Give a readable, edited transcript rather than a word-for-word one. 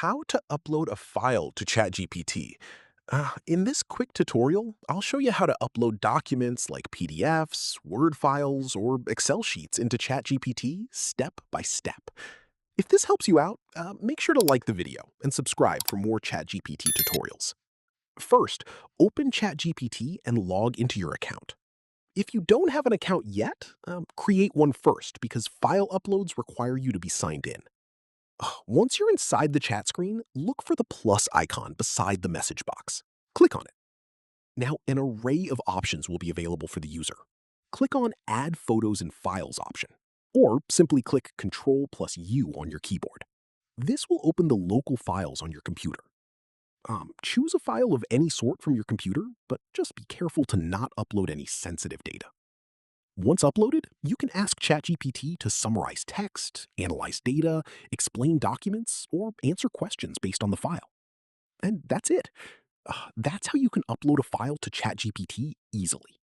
how to upload a file to ChatGPT. In this quick tutorial, I'll show you how to upload documents like PDFs, Word files, or Excel sheets into ChatGPT step by step. If this helps you out, make sure to like the video and subscribe for more ChatGPT tutorials. First, open ChatGPT and log into your account. If you don't have an account yet, create one first because file uploads require you to be signed in. Once you're inside the chat screen, look for the plus icon beside the message box. Click on it. Now, an array of options will be available for the user. Click on Add Photos and Files option, or simply click Ctrl+U on your keyboard. This will open the local files on your computer. Choose a file of any sort from your computer, but just be careful to not upload any sensitive data. Once uploaded, you can ask ChatGPT to summarize text, analyze data, explain documents, or answer questions based on the file. And that's it. That's how you can upload a file to ChatGPT easily.